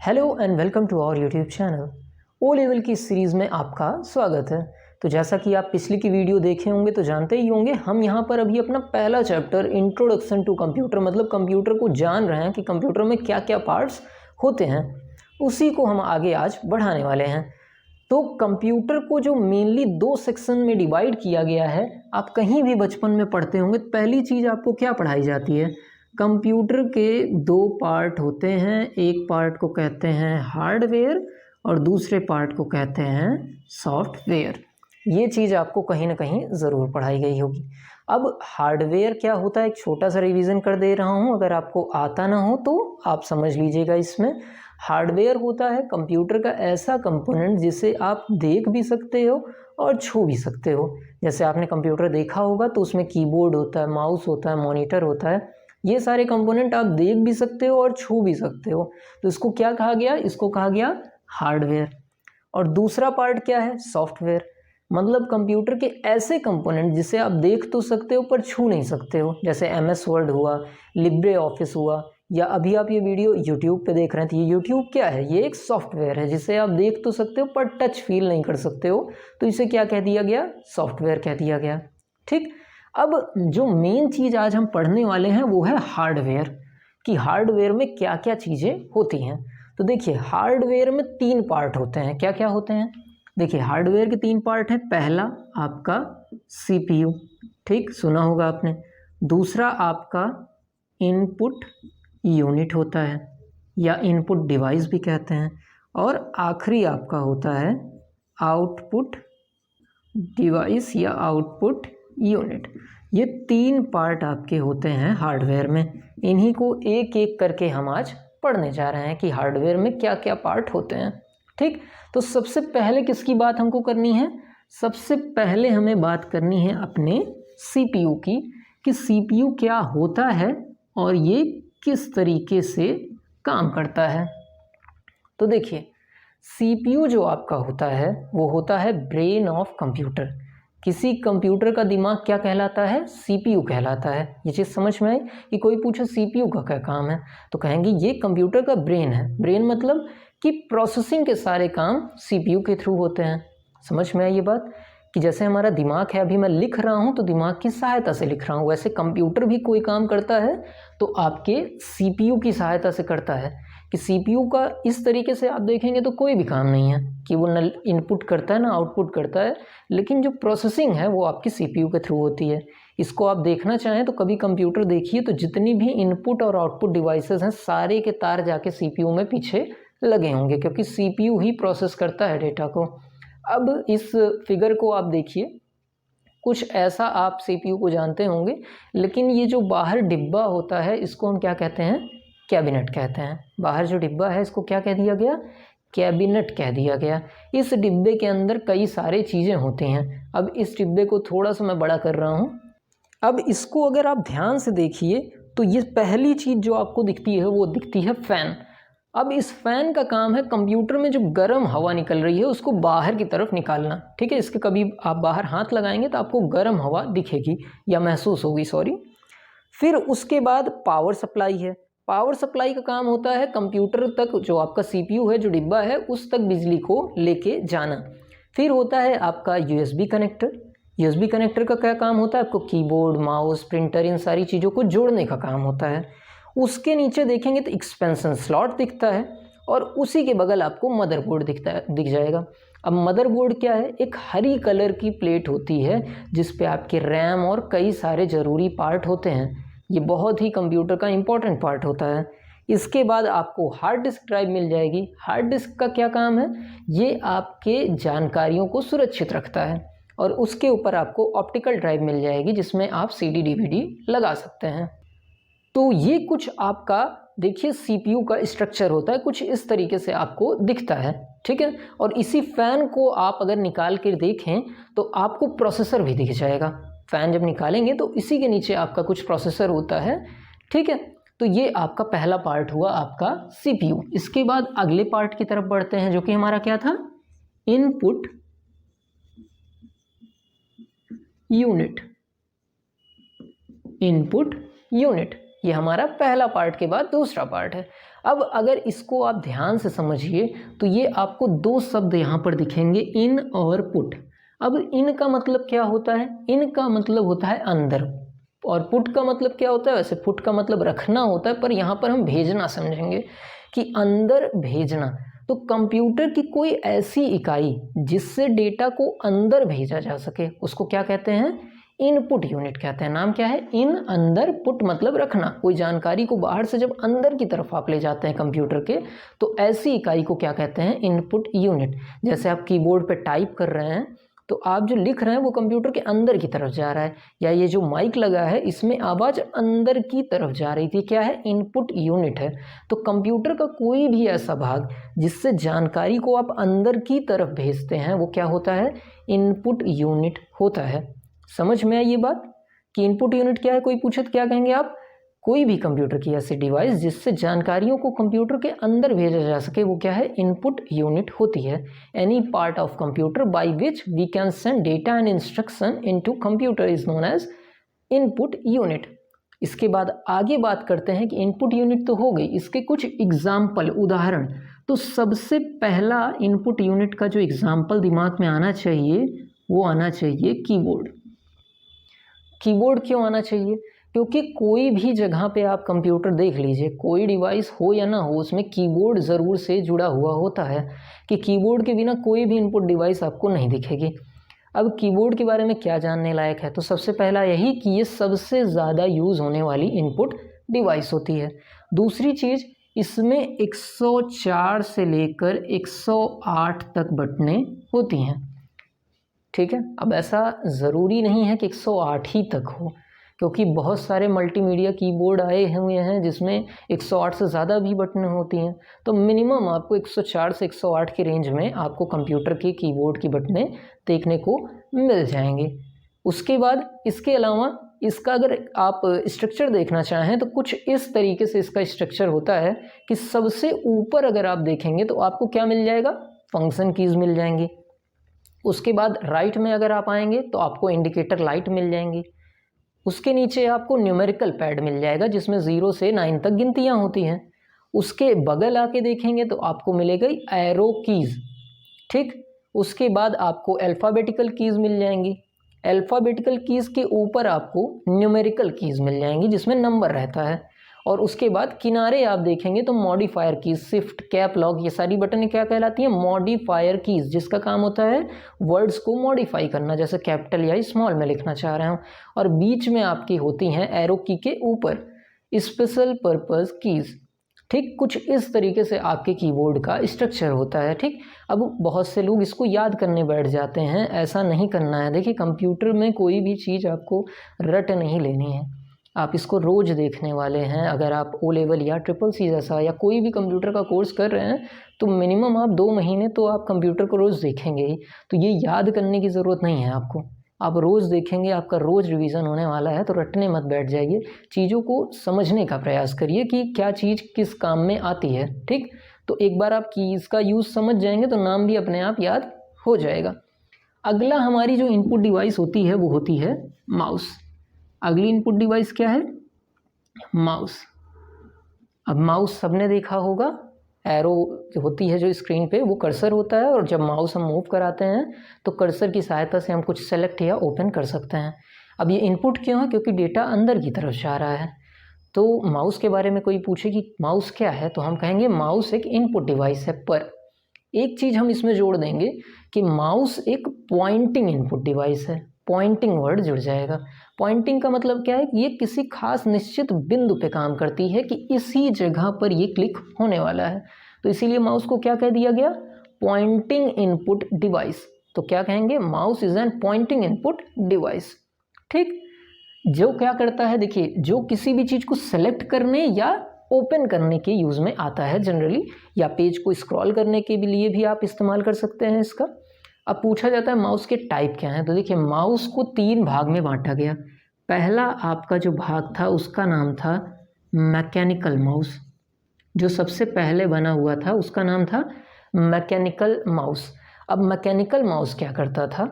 Hello and welcome to our YouTube channel. O level की series में आपका स्वागत है। तो जैसा कि आप पिछली की वीडियो देखे होंगे तो जानते ही होंगे, हम यहाँ पर अभी अपना पहला चैप्टर इंट्रोडक्शन टू कंप्यूटर मतलब कंप्यूटर को जान रहे हैं कि कंप्यूटर में क्या क्या पार्ट्स होते हैं, उसी को हम आगे आज बढ़ाने वाले हैं। तो कंप्यूटर को जो मेनली दो सेक्शन में डिवाइड किया गया है, आप कहीं भी बचपन में पढ़ते होंगे, पहली चीज़ आपको क्या पढ़ाई जाती है, कंप्यूटर के दो पार्ट होते हैं। एक पार्ट को कहते हैं हार्डवेयर और दूसरे पार्ट को कहते हैं सॉफ्टवेयर। ये चीज़ आपको कहीं ना कहीं ज़रूर पढ़ाई गई होगी। अब हार्डवेयर क्या होता है, एक छोटा सा रिवीजन कर दे रहा हूँ, अगर आपको आता ना हो तो आप समझ लीजिएगा। इसमें हार्डवेयर होता है कंप्यूटर का ऐसा कंपोनेंट जिसे आप देख भी सकते हो और छू भी सकते हो। जैसे आपने कंप्यूटर देखा होगा तो उसमें कीबोर्ड होता है, माउस होता है, मॉनिटर होता है। ये सारे कंपोनेंट आप देख भी सकते हो और छू भी सकते हो, तो इसको क्या कहा गया, इसको कहा गया हार्डवेयर। और दूसरा पार्ट क्या है, सॉफ्टवेयर, मतलब कंप्यूटर के ऐसे कंपोनेंट जिसे आप देख तो सकते हो पर छू नहीं सकते हो। जैसे MS वर्ड हुआ, लिब्रे ऑफिस हुआ, या अभी आप ये वीडियो यूट्यूब पे देख रहे हैं तो ये यूट्यूब क्या है, ये एक सॉफ्टवेयर है जिसे आप देख तो सकते हो पर टच फील नहीं कर सकते हो, तो इसे क्या कह दिया गया, सॉफ्टवेयर कह दिया गया। ठीक, अब जो मेन चीज़ आज हम पढ़ने वाले हैं वो है हार्डवेयर, कि हार्डवेयर में क्या क्या चीज़ें होती हैं। तो देखिए, हार्डवेयर में तीन पार्ट होते हैं। क्या क्या होते हैं, देखिए हार्डवेयर के तीन पार्ट हैं। पहला आपका CPU, ठीक, सुना होगा आपने। दूसरा आपका इनपुट यूनिट होता है या इनपुट डिवाइस भी कहते हैं, और आखिरी आपका होता है आउटपुट डिवाइस या आउटपुट यूनिट। ये तीन पार्ट आपके होते हैं हार्डवेयर में। इन्हीं को एक एक करके हम आज पढ़ने जा रहे हैं कि हार्डवेयर में क्या क्या पार्ट होते हैं। ठीक, तो सबसे पहले किसकी बात हमको करनी है, सबसे पहले हमें बात करनी है अपने CPU की, कि CPU क्या होता है और ये किस तरीके से काम करता है। तो देखिए, CPU जो आपका होता है वो होता है ब्रेन ऑफ कंप्यूटर। किसी कंप्यूटर का दिमाग क्या कहलाता है, CPU कहलाता है। ये चीज़ समझ में आई कि कोई पूछे CPU का क्या काम है तो कहेंगे ये कंप्यूटर का ब्रेन है। ब्रेन मतलब कि प्रोसेसिंग के सारे काम CPU के थ्रू होते हैं। समझ में आई ये बात, कि जैसे हमारा दिमाग है, अभी मैं लिख रहा हूँ तो दिमाग की सहायता से लिख रहा हूँ, वैसे कंप्यूटर भी कोई काम करता है तो आपके CPU की सहायता से करता है। कि CPU का इस तरीके से आप देखेंगे तो कोई भी काम नहीं है कि वो न इनपुट करता है ना आउटपुट करता है, लेकिन जो प्रोसेसिंग है वो आपकी CPU के थ्रू होती है। इसको आप देखना चाहें तो कभी कंप्यूटर देखिए, तो जितनी भी इनपुट और आउटपुट डिवाइसेस हैं सारे के तार जाके CPU में पीछे लगे होंगे, क्योंकि CPU ही प्रोसेस करता है डेटा को। अब इस फिगर को आप देखिए, कुछ ऐसा आप CPU को जानते होंगे, लेकिन ये जो बाहर डिब्बा होता है इसको हम क्या कहते हैं, कैबिनेट कहते हैं। बाहर जो डिब्बा है इसको क्या कह दिया गया, कैबिनेट कह दिया गया। इस डिब्बे के अंदर कई सारी चीज़ें होती हैं। अब इस डिब्बे को थोड़ा सा मैं बड़ा कर रहा हूँ। अब इसको अगर आप ध्यान से देखिए तो ये पहली चीज़ जो आपको दिखती है वो दिखती है फ़ैन। अब इस फ़ैन का काम है कंप्यूटर में जो गर्म हवा निकल रही है उसको बाहर की तरफ निकालना। ठीक है, इसके कभी आप बाहर हाथ लगाएंगे तो आपको गर्म हवा दिखेगी या महसूस होगी, सॉरी। फिर उसके बाद पावर सप्लाई है। पावर सप्लाई का काम होता है कंप्यूटर तक, जो आपका CPU है, जो डिब्बा है, उस तक बिजली को लेके जाना। फिर होता है आपका USB कनेक्टर। USB कनेक्टर का क्या काम होता है, आपको कीबोर्ड, माउस, प्रिंटर, इन सारी चीज़ों को जोड़ने का काम होता है। उसके नीचे देखेंगे तो एक्सपेंशन स्लॉट दिखता है, और उसी के बगल आपको मदरबोर्ड दिख जाएगा। अब मदरबोर्ड क्या है, एक हरी कलर की प्लेट होती है जिस पे आपके रैम और कई सारे ज़रूरी पार्ट होते हैं। ये बहुत ही कंप्यूटर का इम्पोर्टेंट पार्ट होता है। इसके बाद आपको हार्ड डिस्क ड्राइव मिल जाएगी। हार्ड डिस्क का क्या काम है, ये आपके जानकारियों को सुरक्षित रखता है। और उसके ऊपर आपको ऑप्टिकल ड्राइव मिल जाएगी जिसमें आप CD DVD लगा सकते हैं। तो ये कुछ आपका देखिए CPU का स्ट्रक्चर होता है, कुछ इस तरीके से आपको दिखता है। ठीक है, और इसी फैन को आप अगर निकाल कर देखें तो आपको प्रोसेसर भी दिख जाएगा। फैन जब निकालेंगे तो इसी के नीचे आपका कुछ प्रोसेसर होता है। ठीक है, तो ये आपका पहला पार्ट हुआ आपका CPU। इसके बाद अगले पार्ट की तरफ बढ़ते हैं जो कि हमारा क्या था, इनपुट यूनिट। इनपुट यूनिट ये हमारा पहला पार्ट के बाद दूसरा पार्ट है। अब अगर इसको आप ध्यान से समझिए तो ये आपको दो शब्द यहाँ पर दिखेंगे, इन और पुट। अब इन का मतलब क्या होता है? इन का मतलब होता है अंदर, और पुट का मतलब क्या होता है? वैसे पुट का मतलब रखना होता है, पर यहाँ पर हम भेजना समझेंगे कि अंदर भेजना। तो कंप्यूटर की कोई ऐसी इकाई जिससे डेटा को अंदर भेजा जा सके उसको क्या कहते हैं? इनपुट यूनिट कहते हैं। नाम क्या है? इन, अंदर, पुट मतलब रखना। कोई जानकारी को बाहर से जब अंदर की तरफ आप ले जाते हैं कंप्यूटर के, तो ऐसी इकाई को क्या कहते हैं? Input unit. जैसे आप कीबोर्ड पे टाइप कर रहे हैं तो आप जो लिख रहे हैं वो कंप्यूटर के अंदर की तरफ जा रहा है, या ये जो माइक लगा है इसमें आवाज़ अंदर की तरफ जा रही थी, क्या है? इनपुट यूनिट है। तो कंप्यूटर का कोई भी ऐसा भाग जिससे जानकारी को आप अंदर की तरफ भेजते हैं वो क्या होता है? इनपुट यूनिट होता है। समझ में आई ये बात कि इनपुट यूनिट क्या है? कोई पूछे तो क्या कहेंगे आप? कोई भी कंप्यूटर की ऐसी डिवाइस जिससे जानकारियों को कंप्यूटर के अंदर भेजा जा सके वो क्या है? इनपुट यूनिट होती है। Any part of computer by which we can send data and instruction into computer is known as input unit. इसके बाद आगे बात करते हैं कि इनपुट यूनिट तो हो गई, इसके कुछ एग्जाम्पल, उदाहरण। तो सबसे पहला इनपुट यूनिट का जो एग्जाम्पल दिमाग में आना चाहिए वो आना चाहिए कीबोर्ड। कीबोर्ड क्यों आना चाहिए? क्योंकि कोई भी जगह पे आप कंप्यूटर देख लीजिए, कोई डिवाइस हो या ना हो, उसमें कीबोर्ड ज़रूर से जुड़ा हुआ होता है कि कीबोर्ड के बिना कोई भी इनपुट डिवाइस आपको नहीं दिखेगी। अब कीबोर्ड के बारे में क्या जानने लायक है? तो सबसे पहला यही कि ये सबसे ज़्यादा यूज़ होने वाली इनपुट डिवाइस होती है। दूसरी चीज़, इसमें 104 से लेकर 108 तक बटनें होती हैं। ठीक है, अब ऐसा ज़रूरी नहीं है कि 108 ही तक हो, क्योंकि बहुत सारे मल्टीमीडिया कीबोर्ड आए हुए हैं जिसमें 108 से ज़्यादा भी बटनें होती हैं। तो मिनिमम आपको 104 से 108 की रेंज में आपको कंप्यूटर के कीबोर्ड की बटनें देखने को मिल जाएंगे। उसके बाद इसके अलावा इसका अगर आप स्ट्रक्चर देखना चाहें तो कुछ इस तरीके से इसका स्ट्रक्चर होता है कि सबसे ऊपर अगर आप देखेंगे तो आपको क्या मिल जाएगा? फंक्शन कीज़ मिल जाएंगी। उसके बाद राइट में अगर आप आएंगे तो आपको इंडिकेटर लाइट मिल जाएंगी। उसके नीचे आपको न्यूमेरिकल पैड मिल जाएगा जिसमें 0 से 9 तक गिनतियाँ होती हैं। उसके बगल आके देखेंगे तो आपको मिलेगा एरो कीज़। ठीक, उसके बाद आपको अल्फ़ाबेटिकल कीज़ मिल जाएंगी। अल्फ़ाबेटिकल कीज़ के ऊपर आपको न्यूमेरिकल कीज़ मिल जाएंगी जिसमें नंबर रहता है। और उसके बाद किनारे आप देखेंगे तो modifier keys, shift, cap lock, ये सारी बटनें क्या कहलाती हैं? मॉडिफायर कीज़, जिसका काम होता है वर्ड्स को मॉडिफाई करना, जैसे कैपिटल या स्मॉल में लिखना चाह रहे हो। और बीच में आपकी होती हैं एरो की के ऊपर स्पेशल पर्पस कीज़। ठीक, कुछ इस तरीके से आपके कीबोर्ड का स्ट्रक्चर होता है। ठीक, अब बहुत से लोग इसको याद करने बैठ जाते हैं, ऐसा नहीं करना है। देखिए, कंप्यूटर में कोई भी चीज़ आपको रट नहीं लेनी है, आप इसको रोज़ देखने वाले हैं। अगर आप ओ लेवल या CCC जैसा या कोई भी कंप्यूटर का कोर्स कर रहे हैं तो मिनिमम आप 2 महीने तो आप कंप्यूटर को रोज़ देखेंगे ही। तो ये याद करने की ज़रूरत नहीं है आपको, आप रोज़ देखेंगे, आपका रोज़ रिवीजन होने वाला है। तो रटने मत बैठ जाइए, चीज़ों को समझने का प्रयास करिए कि क्या चीज़ किस काम में आती है। ठीक, तो एक बार आप कीज़ का यूज़ समझ जाएंगे तो नाम भी अपने आप याद हो जाएगा। अगला हमारी जो इनपुट डिवाइस होती है वो होती है माउस। अगली इनपुट डिवाइस क्या है? माउस। अब माउस सबने देखा होगा, एरो जो होती है जो स्क्रीन पे वो कर्सर होता है, और जब माउस हम मूव कराते हैं तो कर्सर की सहायता से हम कुछ सेलेक्ट या ओपन कर सकते हैं। अब ये इनपुट क्यों है? क्योंकि डेटा अंदर की तरफ जा रहा है। तो माउस के बारे में कोई पूछे कि माउस क्या है तो हम कहेंगे माउस एक इनपुट डिवाइस है। पर एक चीज़ हम इसमें जोड़ देंगे कि माउस एक पॉइंटिंग इनपुट डिवाइस है। पॉइंटिंग वर्ड जुड़ जाएगा। पॉइंटिंग का मतलब क्या है कि ये किसी खास निश्चित बिंदु पे काम करती है कि इसी जगह पर ये क्लिक होने वाला है। तो इसीलिए माउस को क्या कह दिया गया? Pointing input device. तो क्या कहेंगे? Mouse is an pointing input device. ठीक, जो क्या करता है, देखिए, जो किसी भी चीज़ को सेलेक्ट करने या ओपन करने के यूज़ में आता है जनरली, या पेज को स्क्रॉल करने के लिए भी आप इस्तेमाल कर सकते हैं इसका। अब पूछा जाता है माउस के टाइप क्या हैं, तो देखिए माउस को 3 भाग में बांटा गया। पहला आपका जो भाग था उसका नाम था मैकेनिकल माउस। जो सबसे पहले बना हुआ था उसका नाम था मैकेनिकल माउस। अब मैकेनिकल माउस क्या करता था?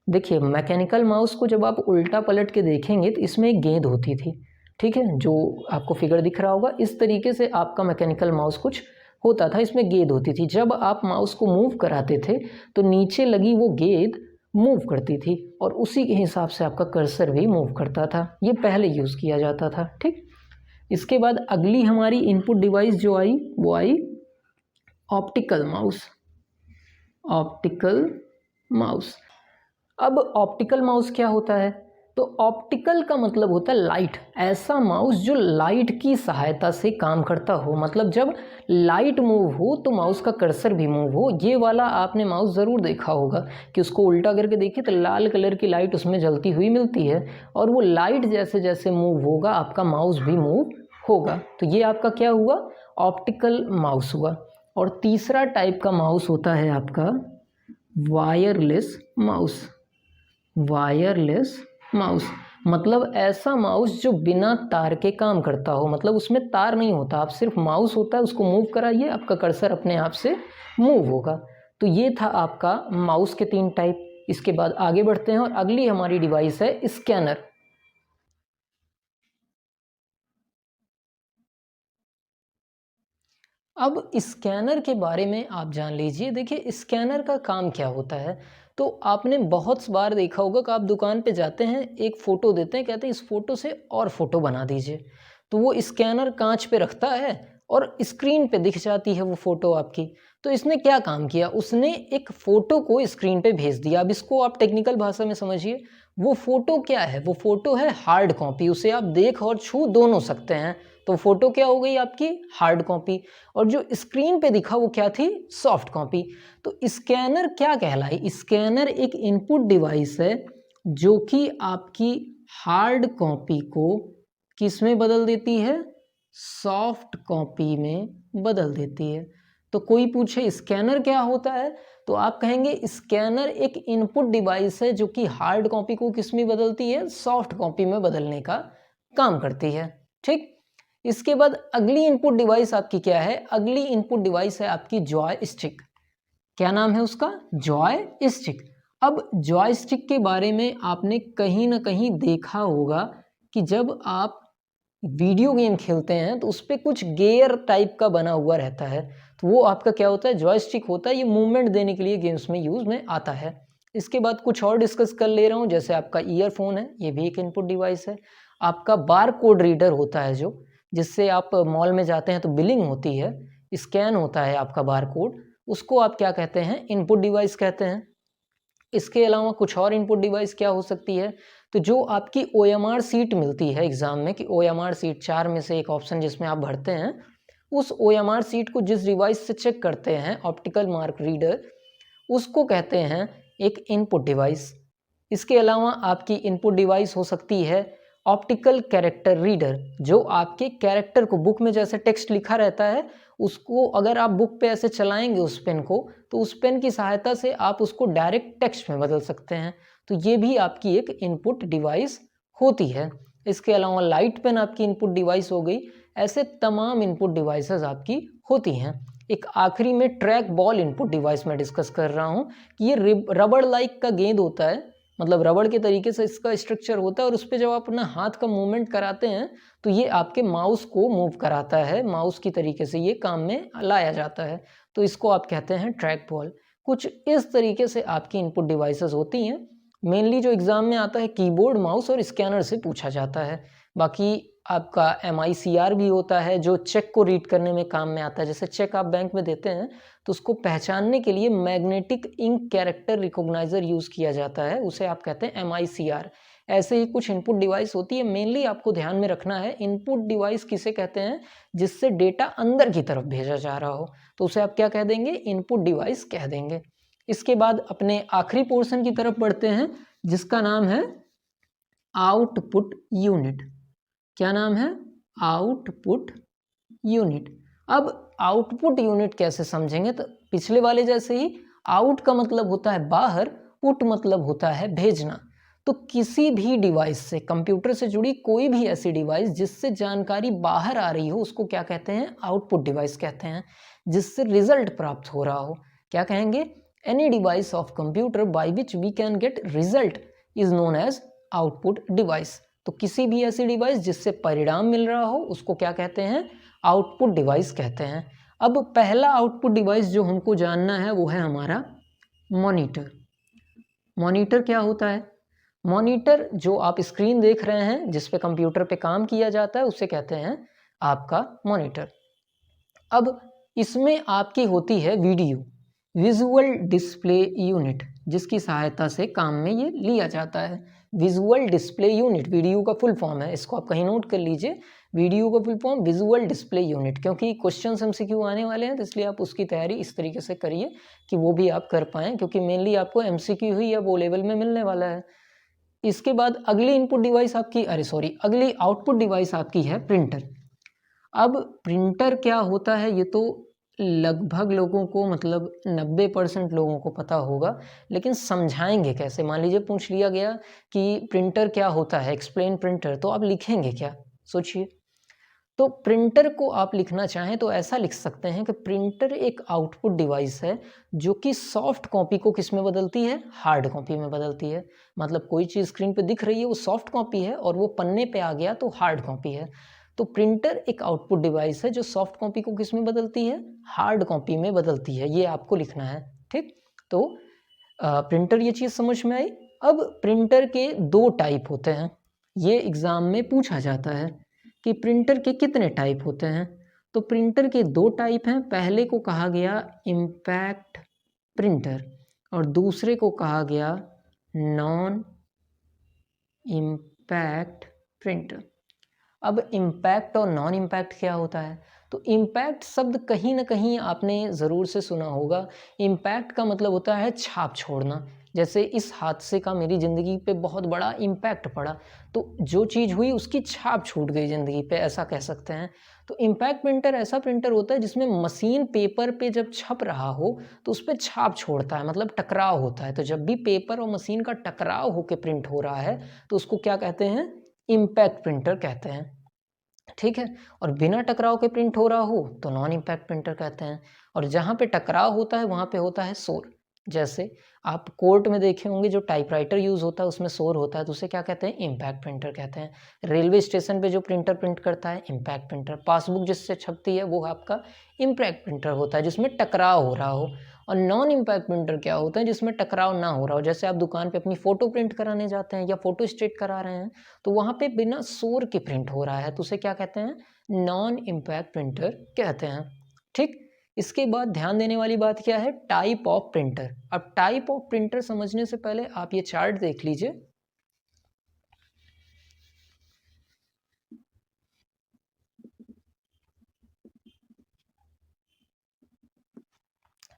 देखिए, मैकेनिकल माउस को जब आप उल्टा पलट के देखेंगे तो इसमें एक गेंद होती थी। ठीक है, जो आपको फिगर दिख रहा होगा इस तरीके से आपका मैकेनिकल माउस कुछ होता था। इसमें गेंद होती थी, जब आप माउस को मूव कराते थे तो नीचे लगी वो गेंद मूव करती थी और उसी के हिसाब से आपका कर्सर भी मूव करता था। ये पहले यूज़ किया जाता था। ठीक, इसके बाद अगली हमारी इनपुट डिवाइस जो आई वो आई ऑप्टिकल माउस। ऑप्टिकल माउस, अब ऑप्टिकल माउस क्या होता है? तो ऑप्टिकल का मतलब होता है लाइट, ऐसा माउस जो लाइट की सहायता से काम करता हो। मतलब जब लाइट मूव हो तो माउस का कर्सर भी मूव हो। ये वाला आपने माउस ज़रूर देखा होगा कि उसको उल्टा करके देखिए तो लाल कलर की लाइट उसमें जलती हुई मिलती है, और वो लाइट जैसे जैसे मूव होगा आपका माउस भी मूव होगा। तो ये आपका क्या हुआ? ऑप्टिकल माउस हुआ। और तीसरा टाइप का माउस होता है आपका वायरलेस माउस। वायरलेस माउस मतलब ऐसा माउस जो बिना तार के काम करता हो, मतलब उसमें तार नहीं होता, आप सिर्फ माउस होता है, उसको मूव कराइए आपका कर्सर अपने आप से मूव होगा। तो ये था आपका माउस के 3 टाइप। इसके बाद आगे बढ़ते हैं और अगली हमारी डिवाइस है स्कैनर। अब स्कैनर के बारे में आप जान लीजिए। देखिए स्कैनर का काम क्या होता है, तो आपने बहुत बार देखा होगा कि आप दुकान पे जाते हैं, एक फ़ोटो देते हैं, कहते हैं इस फ़ोटो से और फ़ोटो बना दीजिए। तो वो स्कैनर कांच पे रखता है और स्क्रीन पे दिख जाती है वो फ़ोटो आपकी। तो इसने क्या काम किया, उसने एक फ़ोटो को स्क्रीन पे भेज दिया। अब इसको आप टेक्निकल भाषा में समझिए, वो फ़ोटो क्या है? वो फ़ोटो है हार्ड कॉपी, उसे आप देख और छू दोनों सकते हैं। तो फ़ोटो क्या हो गई आपकी? Hard copy. और जो स्क्रीन पे दिखा वो क्या थी? Soft copy. तो स्कैनर क्या कहलाई? स्कैनर एक इनपुट डिवाइस है जो कि आपकी हार्ड कॉपी को किस में बदल देती है? सॉफ्ट कॉपी में बदल देती है। तो कोई पूछे स्कैनर क्या होता है, तो आप कहेंगे स्कैनर एक इनपुट डिवाइस है जो कि हार्ड कॉपी को किस में बदलती है? सॉफ्ट कॉपी में बदलने का काम करती है। ठीक, इसके बाद अगली इनपुट डिवाइस आपकी क्या है? अगली इनपुट डिवाइस है आपकी जॉय स्टिक। क्या नाम है उसका? Joy stick. अब जॉय स्टिक के बारे में आपने कहीं ना कहीं देखा होगा कि जब आप वीडियो गेम खेलते हैं तो उस पर कुछ गेयर टाइप का बना हुआ रहता है, तो वो आपका क्या होता है? जॉयस्टिक होता है। ये मूवमेंट देने के लिए गेम्स में यूज में आता है। इसके बाद कुछ और डिस्कस कर ले रहा हूँ, जैसे आपका ईयरफोन है, ये भी एक इनपुट डिवाइस है। आपका बार कोड रीडर होता है जो, जिससे आप मॉल में जाते हैं तो बिलिंग होती है, स्कैन होता है आपका बार कोड, उसको आप क्या कहते हैं? इनपुट डिवाइस कहते हैं। इसके अलावा कुछ और इनपुट डिवाइस क्या हो सकती है? तो जो आपकी OMR सीट मिलती है एग्जाम में, कि OMR सीट 4 में से एक ऑप्शन जिसमें आप भरते हैं, उस OMR सीट को जिस डिवाइस से चेक करते हैं, ऑप्टिकल मार्क रीडर, उसको कहते हैं एक इनपुट डिवाइस। इसके अलावा आपकी इनपुट डिवाइस हो सकती है ऑप्टिकल कैरेक्टर रीडर, जो आपके कैरेक्टर को, बुक में जैसे टेक्स्ट लिखा रहता है, उसको अगर आप बुक पे ऐसे चलाएंगे उस पेन को, तो उस पेन की सहायता से आप उसको डायरेक्ट टेक्स्ट में बदल सकते हैं। तो ये भी आपकी एक इनपुट डिवाइस होती है। इसके अलावा लाइट पेन आपकी इनपुट डिवाइस हो गई। ऐसे तमाम इनपुट डिवाइसेस आपकी होती हैं। एक आखिरी में ट्रैक बॉल इनपुट डिवाइस में डिस्कस कर रहा हूँ कि ये रबड़ लाइक का गेंद होता है, मतलब रबड़ के तरीके से इसका स्ट्रक्चर होता है, और उस पर जब आप अपना हाथ का मूवमेंट कराते हैं तो ये आपके माउस को मूव कराता है, माउस की तरीके से ये काम में लाया जाता है। तो इसको आप कहते हैं ट्रैक बॉल। कुछ इस तरीके से आपकी इनपुट डिवाइसेस होती हैं। मेनली जो एग्जाम में आता है कीबोर्ड, माउस और स्कैनर से पूछा जाता है। बाकी आपका MICR भी होता है जो चेक को रीड करने में काम में आता है। जैसे चेक आप बैंक में देते हैं तो उसको पहचानने के लिए magnetic ink character recogniser use किया जाता है, उसे आप कहते हैं MICR। ऐसे ही कुछ इनपुट डिवाइस होती है। मेनली आपको ध्यान में रखना है, इनपुट डिवाइस किसे कहते हैं? जिससे डेटा अंदर की तरफ भेजा जा रहा हो, तो उसे आप क्या कह देंगे? इनपुट डिवाइस कह देंगे। इसके बाद अपने आखिरी पोर्शन की तरफ बढ़ते हैं, जिसका नाम है आउटपुट यूनिट। क्या नाम है? Output unit. अब आउटपुट यूनिट कैसे समझेंगे? तो पिछले वाले जैसे ही, आउट का मतलब होता है बाहर, पुट मतलब होता है भेजना। तो किसी भी डिवाइस से, कंप्यूटर से जुड़ी कोई भी ऐसी डिवाइस जिससे जानकारी बाहर आ रही हो, उसको क्या कहते हैं? आउटपुट डिवाइस कहते हैं। जिससे रिजल्ट प्राप्त हो रहा हो, क्या कहेंगे? Any device of computer by which we can get result is known as output device. तो किसी भी ऐसी डिवाइस जिससे परिणाम मिल रहा हो उसको क्या कहते हैं, आउटपुट डिवाइस कहते हैं। अब पहला आउटपुट डिवाइस जो हमको जानना है वो है हमारा मॉनिटर। मॉनिटर क्या होता है? मॉनिटर जो आप स्क्रीन देख रहे हैं जिस पे कंप्यूटर पे काम किया जाता है उसे कहते हैं आपका मॉनिटर। अब इसमें आपकी होती है वीडियो, विजुअल डिस्प्ले यूनिट, जिसकी सहायता से काम में ये लिया जाता है। विजुअल डिस्प्ले यूनिट वीडियो का फुल फॉर्म है, इसको आप कहीं नोट कर लीजिए। वीडियो का full form visual display unit, क्योंकि क्वेश्चन एमसीक्यू आने वाले हैं तो इसलिए आप उसकी तैयारी इस तरीके से करिए कि वो भी आप कर पाएँ, क्योंकि मेनली आपको एमसीक्यू ही या वो लेवल में मिलने वाला है। इसके बाद अगली इनपुट डिवाइस आपकी अगली आउटपुट डिवाइस आपकी है प्रिंटर। अब प्रिंटर क्या होता है ये तो लगभग लोगों को, मतलब 90% लोगों को पता होगा, लेकिन समझाएंगे कैसे? मान लीजिए पूछ लिया गया कि प्रिंटर क्या होता है, एक्सप्लेन प्रिंटर, तो आप लिखेंगे क्या? सोचिए। तो प्रिंटर को आप लिखना चाहें तो ऐसा लिख सकते हैं कि प्रिंटर एक आउटपुट डिवाइस है जो कि सॉफ्ट कॉपी को किस में बदलती है, हार्ड कॉपी में बदलती है। मतलब कोई चीज़ स्क्रीन पे दिख रही है वो सॉफ्ट कॉपी है और वो पन्ने पे आ गया तो हार्ड कॉपी है। तो प्रिंटर एक आउटपुट डिवाइस है जो सॉफ्ट कॉपी को किस में बदलती है, हार्ड कॉपी में बदलती है। ये आपको लिखना है, ठीक। तो प्रिंटर, ये चीज़ समझ में आई। अब प्रिंटर के दो टाइप होते हैं, ये एग्ज़ाम में पूछा जाता है कि प्रिंटर के कितने टाइप होते हैं। तो प्रिंटर के दो टाइप हैं। पहले को कहा गया इम्पैक्ट प्रिंटर और दूसरे को कहा गया नॉन इम्पैक्ट प्रिंटर। अब इम्पैक्ट और नॉन इम्पैक्ट क्या होता है? तो इम्पैक्ट शब्द कहीं ना कहीं आपने ज़रूर से सुना होगा। इम्पैक्ट का मतलब होता है छाप छोड़ना। जैसे इस हादसे का मेरी ज़िंदगी पे बहुत बड़ा इम्पैक्ट पड़ा, तो जो चीज़ हुई उसकी छाप छूट गई ज़िंदगी पे, ऐसा कह सकते हैं। तो इम्पैक्ट प्रिंटर ऐसा प्रिंटर होता है जिसमें मशीन पेपर पे जब छप रहा हो तो उस पर छाप छोड़ता है, मतलब टकराव होता है। तो जब भी पेपर और मशीन का टकराव होकर प्रिंट हो रहा है तो उसको क्या कहते हैं, इम्पैक्ट प्रिंटर कहते हैं, ठीक है। और बिना टकराव के प्रिंट हो रहा हो तो नॉन इम्पैक्ट प्रिंटर कहते हैं। और जहाँ पे टकराव होता है वहाँ पे होता है शोर। जैसे आप कोर्ट में देखे होंगे जो टाइपराइटर यूज़ होता है उसमें शोर होता है, तो उसे क्या कहते हैं, इम्पैक्ट प्रिंटर कहते हैं। रेलवे स्टेशन पे जो प्रिंटर प्रिंट करता है, इम्पैक्ट प्रिंटर। पासबुक जिससे छपती है वो आपका इम्पैक्ट प्रिंटर होता है जिसमें टकराव हो रहा हो। और नॉन इम्पैक्ट प्रिंटर क्या होता है, जिसमें टकराव ना हो रहा हो। जैसे आप दुकान पे अपनी फ़ोटो प्रिंट कराने जाते हैं या फ़ोटो स्टेट करा रहे हैं तो वहाँ पे बिना शोर के प्रिंट हो रहा है, तो उसे क्या कहते हैं, नॉन इम्पैक्ट प्रिंटर कहते हैं, ठीक। इसके बाद ध्यान देने वाली बात क्या है, टाइप ऑफ प्रिंटर। अब टाइप ऑफ प्रिंटर समझने से पहले आप ये चार्ट देख लीजिए।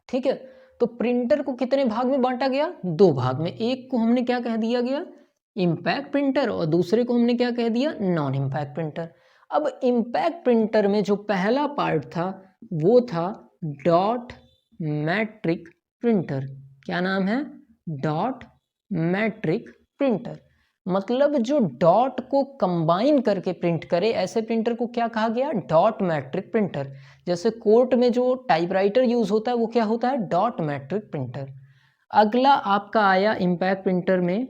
ठीक है, तो प्रिंटर को कितने भाग में बांटा गया, दो भाग में। एक को हमने क्या कह दिया गया, इम्पैक्ट प्रिंटर, और दूसरे को हमने क्या कह दिया, नॉन इम्पैक्ट प्रिंटर। अब इम्पैक्ट प्रिंटर में जो पहला पार्ट था वो था डॉट मैट्रिक प्रिंटर। क्या नाम है, डॉट मैट्रिक प्रिंटर। मतलब जो डॉट को कंबाइन करके प्रिंट करे, ऐसे प्रिंटर को क्या कहा गया, डॉट मैट्रिक प्रिंटर। जैसे कोर्ट में जो टाइपराइटर यूज होता है वो क्या होता है, डॉट मैट्रिक प्रिंटर। अगला आपका आया इम्पैक्ट प्रिंटर में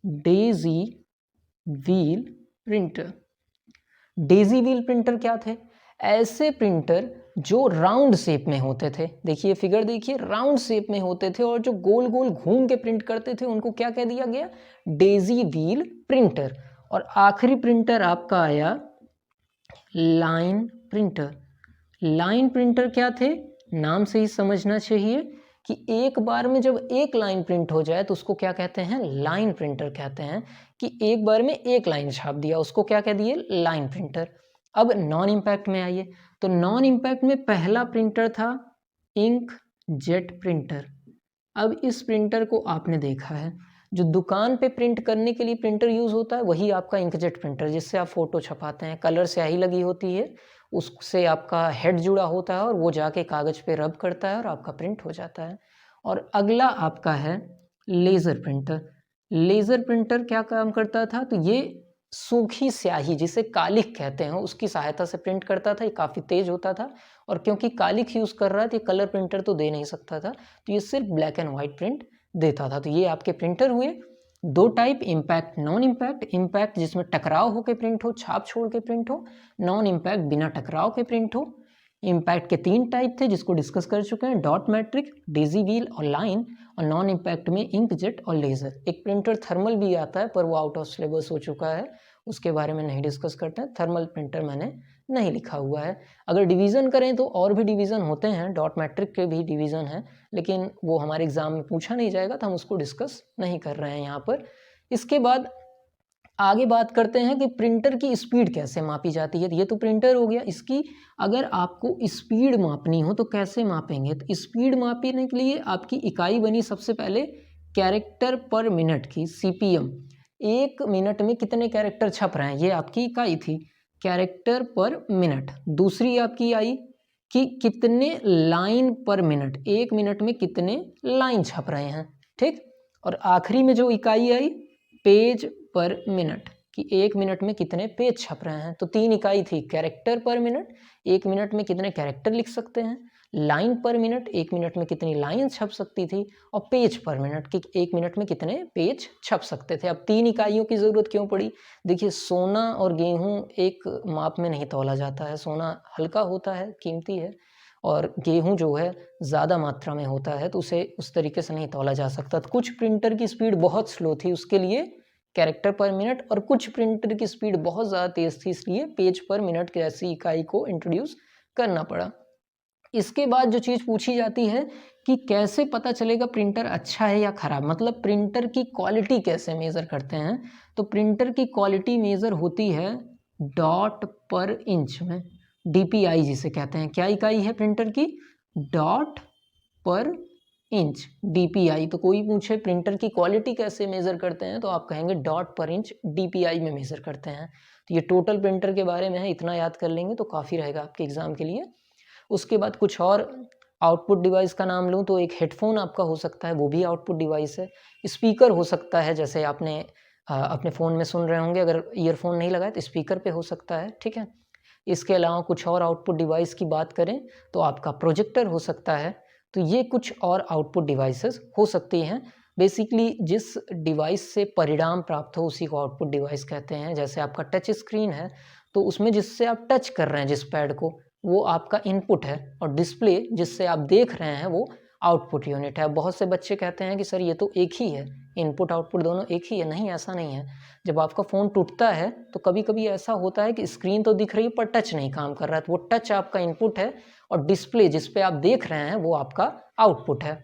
Daisy wheel printer. Daisy wheel printer क्या थे, ऐसे प्रिंटर जो राउंड शेप में होते थे। देखिए फिगर देखिए, राउंड शेप में होते थे और जो गोल गोल घूम के प्रिंट करते थे उनको क्या कह दिया गया, डेजी व्हील प्रिंटर। और आखिरी प्रिंटर आपका आया लाइन प्रिंटर। लाइन प्रिंटर क्या थे, नाम से ही समझना चाहिए कि एक बार में जब एक लाइन प्रिंट हो जाए तो उसको क्या कहते हैं, लाइन प्रिंटर कहते हैं। कि एक बार में एक लाइन छाप दिया उसको क्या कह दिए, लाइन प्रिंटर। अब नॉन इम्पैक्ट में आइए, तो नॉन इम्पैक्ट में पहला प्रिंटर था इंक जेट प्रिंटर। अब इस प्रिंटर को आपने देखा है, जो दुकान पे प्रिंट करने के लिए प्रिंटर यूज़ होता है वही आपका इंकजेट प्रिंटर, जिससे आप फ़ोटो छपाते हैं। कलर स्याही लगी होती है, उससे आपका हेड जुड़ा होता है और वो जाके कागज़ पे रब करता है और आपका प्रिंट हो जाता है। और अगला आपका है लेज़र प्रिंटर। लेज़र प्रिंटर क्या काम करता था, तो ये सूखी स्याही जिसे कालिख कहते हैं उसकी सहायता से प्रिंट करता था। ये काफ़ी तेज़ होता था और क्योंकि कालिख यूज़ कर रहा है तो ये कलर प्रिंटर तो दे नहीं सकता था, तो ये सिर्फ ब्लैक एंड वाइट प्रिंट देता था। तो ये आपके प्रिंटर हुए। दो type, impact non impact. Impact जिसमें टकराव होकर प्रिंट हो, छाप छोड़ के प्रिंट हो। नॉन इम्पैक्ट बिना टकराव के प्रिंट हो। इम्पैक्ट के 3 टाइप थे जिसको डिस्कस कर चुके हैं, डॉट मैट्रिक, डेजी व्हील और लाइन। और नॉन इम्पैक्ट में इंकजेट और लेज़र। एक प्रिंटर थर्मल भी आता है पर वो आउट ऑफ सिलेबस हो चुका है, उसके बारे में नहीं डिस्कस करते हैं। थर्मल प्रिंटर मैंने नहीं लिखा हुआ है। अगर डिवीज़न करें तो और भी डिवीज़न होते हैं, डॉट मैट्रिक के भी डिवीज़न है, लेकिन वो हमारे एग्ज़ाम में पूछा नहीं जाएगा तो हम उसको डिस्कस नहीं कर रहे हैं यहाँ पर। इसके बाद आगे बात करते हैं कि प्रिंटर की स्पीड कैसे मापी जाती है। ये तो प्रिंटर हो गया, इसकी अगर आपको स्पीड मापनी हो तो कैसे मापेंगे। तो स्पीड मापने के लिए आपकी इकाई बनी सबसे पहले कैरेक्टर पर मिनट की, CPM। 1 मिनट में कितने कैरेक्टर छप रहे हैं, ये आपकी इकाई थी, कैरेक्टर पर मिनट। दूसरी आपकी आई कि कितने लाइन पर मिनट, 1 मिनट में कितने लाइन छप रहे हैं, ठीक। और आखिरी में जो इकाई आई पेज पर मिनट, कि 1 मिनट में कितने पेज छप रहे हैं। तो 3 इकाई थी, कैरेक्टर पर मिनट, 1 मिनट में कितने कैरेक्टर लिख सकते हैं, लाइन पर मिनट, 1 मिनट में कितनी लाइन छप सकती थी, और पेज पर मिनट, कि 1 मिनट में कितने पेज छप सकते थे। अब 3 इकाइयों की ज़रूरत क्यों पड़ी। देखिए, सोना और गेहूं एक माप में नहीं तौला जाता है। सोना हल्का होता है, कीमती है, और गेहूं जो है ज़्यादा मात्रा में होता है, तो उसे उस तरीके से नहीं तौला जा सकता। तो कुछ प्रिंटर की स्पीड बहुत स्लो थी, उसके लिए कैरेक्टर पर मिनट, और कुछ प्रिंटर की स्पीड बहुत ज़्यादा तेज़ थी, इसलिए पेज पर मिनट की ऐसी इकाई को इंट्रोड्यूस करना पड़ा। इसके बाद जो चीज़ पूछी जाती है कि कैसे पता चलेगा प्रिंटर अच्छा है या ख़राब, मतलब प्रिंटर की क्वालिटी कैसे मेज़र करते हैं। तो प्रिंटर की क्वालिटी मेज़र होती है डॉट पर इंच में, DPI जिसे कहते हैं। क्या इकाई है प्रिंटर की, डॉट पर इंच, DPI। तो कोई पूछे प्रिंटर की क्वालिटी कैसे मेज़र करते हैं तो आप कहेंगे डॉट पर इंच, DPI में मेज़र करते हैं। तो ये टोटल प्रिंटर के बारे में है, इतना याद कर लेंगे तो काफ़ी रहेगा आपके एग्ज़ाम के लिए। उसके बाद कुछ और आउटपुट डिवाइस का नाम लूँ तो एक हेडफोन आपका हो सकता है, वो भी आउटपुट डिवाइस है। स्पीकर हो सकता है, जैसे आपने अपने फ़ोन में सुन रहे होंगे, अगर ईयरफोन नहीं लगाए तो स्पीकर पे हो सकता है, ठीक है। इसके अलावा कुछ और आउटपुट डिवाइस की बात करें तो आपका प्रोजेक्टर हो सकता है। तो ये कुछ और आउटपुट डिवाइसेस हो सकती हैं। बेसिकली जिस डिवाइस से परिणाम प्राप्त हो उसी को आउटपुट डिवाइस कहते हैं। जैसे आपका टच स्क्रीन है तो उसमें जिससे आप टच कर रहे हैं जिस पैड को, वो आपका इनपुट है, और डिस्प्ले जिससे आप देख रहे हैं वो आउटपुट यूनिट है। बहुत से बच्चे कहते हैं कि सर ये तो एक ही है, इनपुट आउटपुट दोनों एक ही है। नहीं, ऐसा नहीं है। जब आपका फ़ोन टूटता है तो कभी कभी ऐसा होता है कि स्क्रीन तो दिख रही है पर टच नहीं काम कर रहा है, तो वो टच आपका इनपुट है और डिस्प्ले जिस पे आप देख रहे हैं वो आपका आउटपुट है।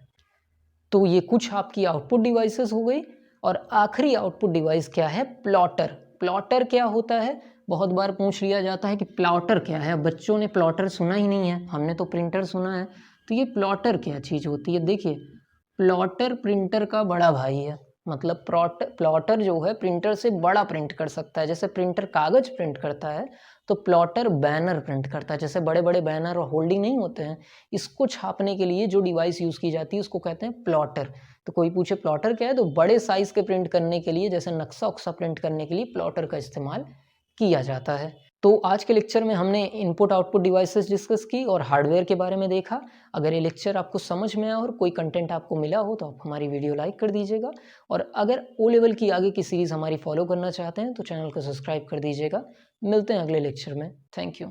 तो ये कुछ आपकी आउटपुट डिवाइसेस हो गई। और आखिरी आउटपुट डिवाइस क्या है, प्लॉटर। प्लॉटर क्या होता है, बहुत बार पूछ लिया जाता है कि प्लॉटर क्या है। बच्चों ने प्लॉटर सुना ही नहीं है, हमने तो प्रिंटर सुना है। तो ये प्लॉटर क्या चीज़ होती है, देखिए प्लॉटर प्रिंटर का बड़ा भाई है। मतलब प्लॉटर जो है प्रिंटर से बड़ा प्रिंट कर सकता है। जैसे प्रिंटर कागज़ प्रिंट करता है तो प्लॉटर बैनर प्रिंट करता है। जैसे बड़े बड़े बैनर और होल्डिंग नहीं होते हैं, इसको छापने के लिए जो डिवाइस यूज़ की जाती है उसको कहते हैं प्लॉटर। तो कोई पूछे प्लॉटर क्या है, तो बड़े साइज़ के प्रिंट करने के लिए, जैसे नक्शा उक्सा प्रिंट करने के लिए प्लॉटर का इस्तेमाल किया जाता है। तो आज के लेक्चर में हमने इनपुट आउटपुट डिवाइसेस डिस्कस की और हार्डवेयर के बारे में देखा। अगर ये लेक्चर आपको समझ में आया और कोई कंटेंट आपको मिला हो तो आप हमारी वीडियो लाइक कर दीजिएगा। और अगर ओ लेवल की आगे की सीरीज़ हमारी फॉलो करना चाहते हैं तो चैनल को सब्सक्राइब कर दीजिएगा। मिलते हैं अगले लेक्चर में। Thank you.